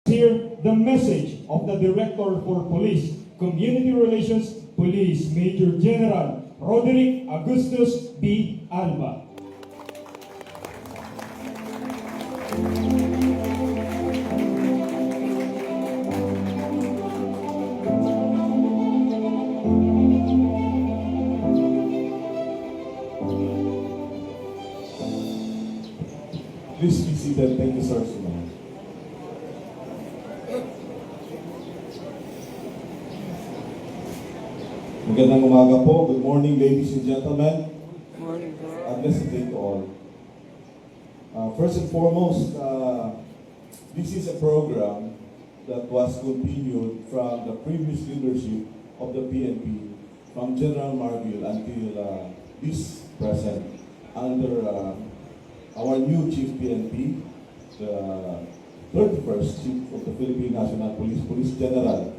Here, the message of the Director for Police Community Relations, Police Major General Roderick Augustus B. Alba. Please be seated. Thank you, Sir Suman. Magandang umaga po. Good morning, ladies and gentlemen. Good morning, sir. A blessed day to all. First and foremost, this is a program that was continued from the previous leadership of the PNP, from General Marvil until this present, under our new Chief PNP, the 31st Chief of the Philippine National Police, Police General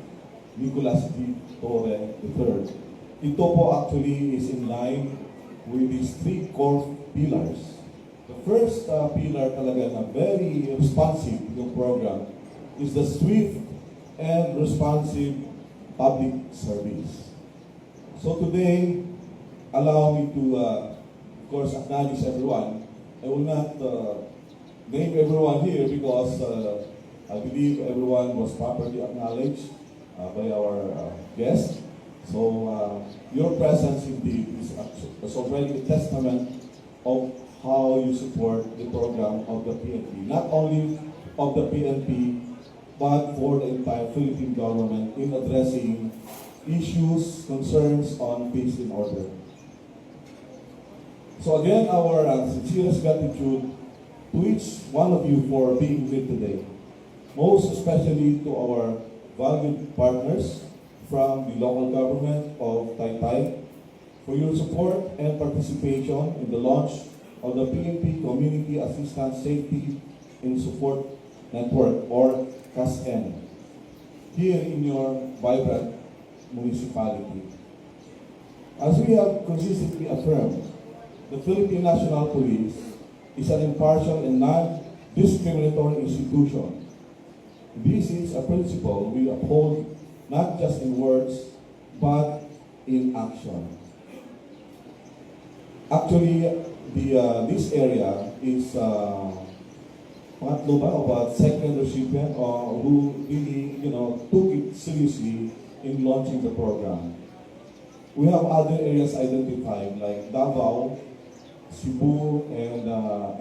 Nicolas D. Torre III. Ito po actually is in line with these three core pillars. The first pillar talaga na very responsive yung program is the swift and responsive public service. So today, allow me to, of course, acknowledge everyone. I will not name everyone here because I believe everyone was properly acknowledged by our guest. So your presence indeed is already a testament of how you support the program of the PNP. Not only of the PNP, but for the entire Philippine government in addressing issues, concerns on peace and order. So again, our sincerest gratitude to each one of you for being here today. Most especially to our valued partners from the local government of Taytay for your support and participation in the launch of the PNP Community Assistance Safety and Support Network, or CASN, here in your vibrant municipality. As we have consistently affirmed, the Philippine National Police is an impartial and non-discriminatory institution. This is a principle we uphold not just in words, but in action. Actually, this area is pangatlo ba about second recipient who really, took it seriously in launching the program. We have other areas identified like Davao, Cebu, and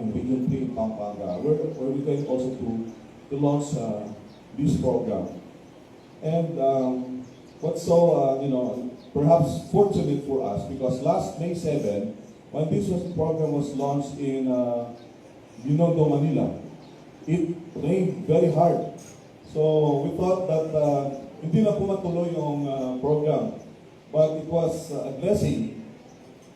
in Region 3 in Pampanga, where we're going also to launch this program. And what's so, perhaps fortunate for us, because last May 7, when this program was launched in Binondo, Manila, it rained very hard. So we thought that hindi na pumatuloy yung program, but it was a blessing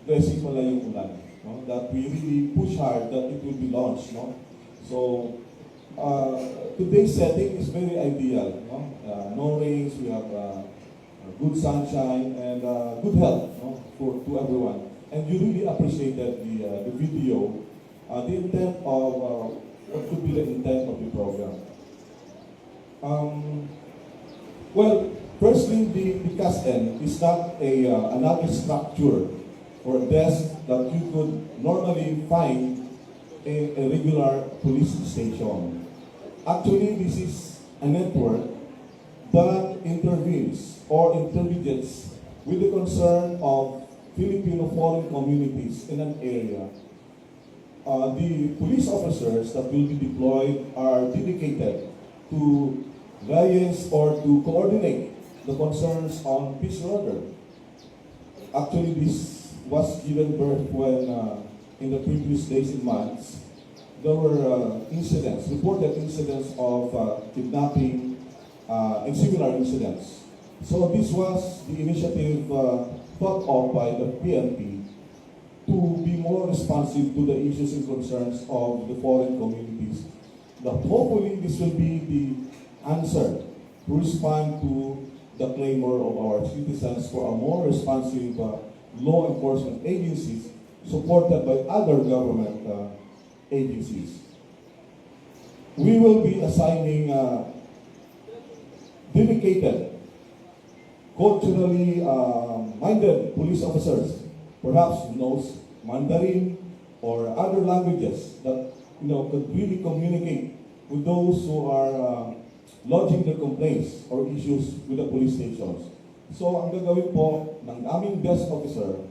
pala yung ulan, no? That we really push hard that it will be launched. No? So today's setting is very ideal. No rains, we have good sunshine and good health, to everyone. And you really appreciated the video, the intent of what could be the intent of the program. Well, firstly, the CASN is not another structure or desk that you could normally find in a regular police station. Actually, this is a network that intervenes or intermediates with the concern of Filipino foreign communities in an area. The police officers that will be deployed are dedicated to liaise or to coordinate the concerns on peace and order. Actually, this was given birth when, in the previous days and months, there were reported incidents of kidnapping and similar incidents. So this was the initiative thought of by the PNP to be more responsive to the issues and concerns of the foreign communities. That hopefully this will be the answer to respond to the clamor of our citizens for a more responsive law enforcement agencies supported by other government agencies. We will be assigning dedicated, culturally minded police officers, perhaps who knows Mandarin or other languages that could really communicate with those who are lodging their complaints or issues with the police stations. So ang gagawin po ng aming desk officer,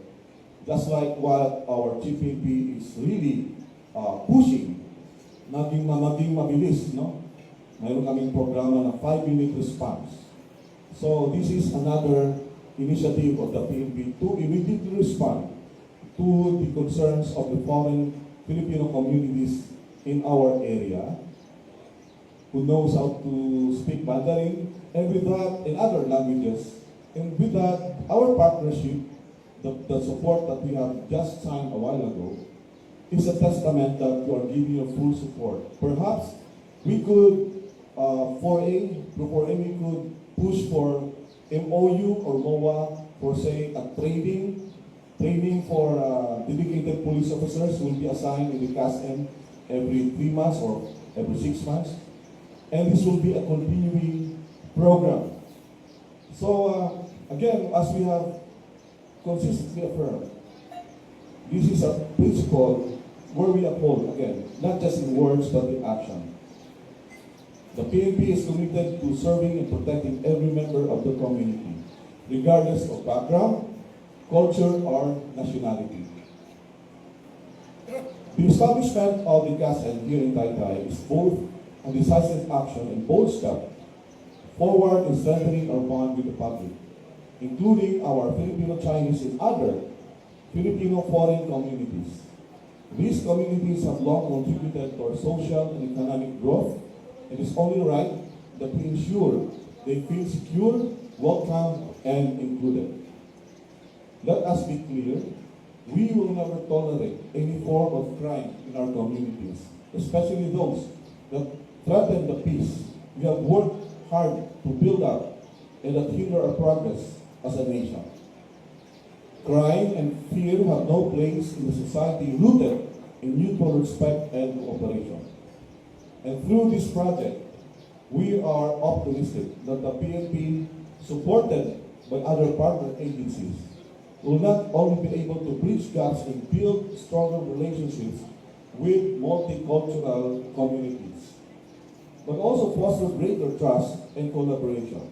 just like what our Chief PNP is really pushing, maging mabilis, no? Mayroon kaming programa na 5-minute response. So this is another initiative of the PNP to immediately respond to the concerns of the foreign Filipino communities in our area who knows how to speak Mandarin, and with that, in other languages. And with that, our partnership, the support that we have just signed a while ago, is a testament that we are giving you full support. Perhaps we could, we could push for MOU or MOA for, say, a training for dedicated police officers who will be assigned in the CASM every 3 months or every 6 months. And this will be a continuing program. So, again, as we have consistently affirmed, this is a principle where we uphold, again, not just in words, but in action. The PNP is committed to serving and protecting every member of the community, regardless of background, culture, or nationality. The establishment of the CASN here in Taytay is both a decisive action and bold step forward in strengthening our bond with the public, including our Filipino Chinese and other Filipino foreign communities. These communities have long contributed to our social and economic growth. It is only right that we ensure they feel secure, welcome, and included. Let us be clear, we will never tolerate any form of crime in our communities, especially those that threaten the peace we have worked hard to build up and that hinder our progress as a nation. Crime and fear have no place in a society rooted in mutual respect and cooperation. And through this project, we are optimistic that the PNP, supported by other partner agencies, will not only be able to bridge gaps and build stronger relationships with multicultural communities, but also foster greater trust and collaboration.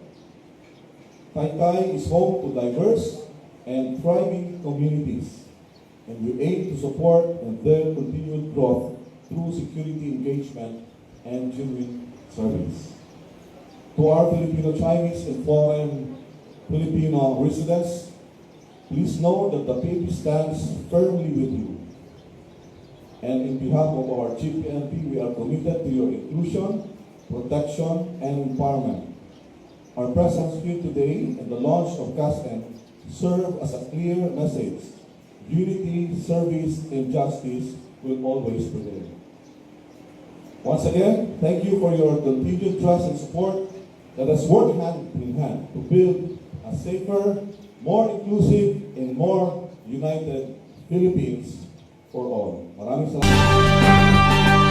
Taytay is home to diverse and thriving communities, and we aim to support their continued growth through security engagement and genuine service. To our Filipino Chinese and foreign Filipino residents, please know that the PNP stands firmly with you. And in behalf of our Chief PNP, we are committed to your inclusion, protection, and empowerment. Our presence here today and the launch of CASN serve as a clear message. Unity, service, and justice will always prevail. Once again, thank you for your continued trust and support. Let us work hand in hand to build a safer, more inclusive, and more united Philippines for all. Maraming salamat.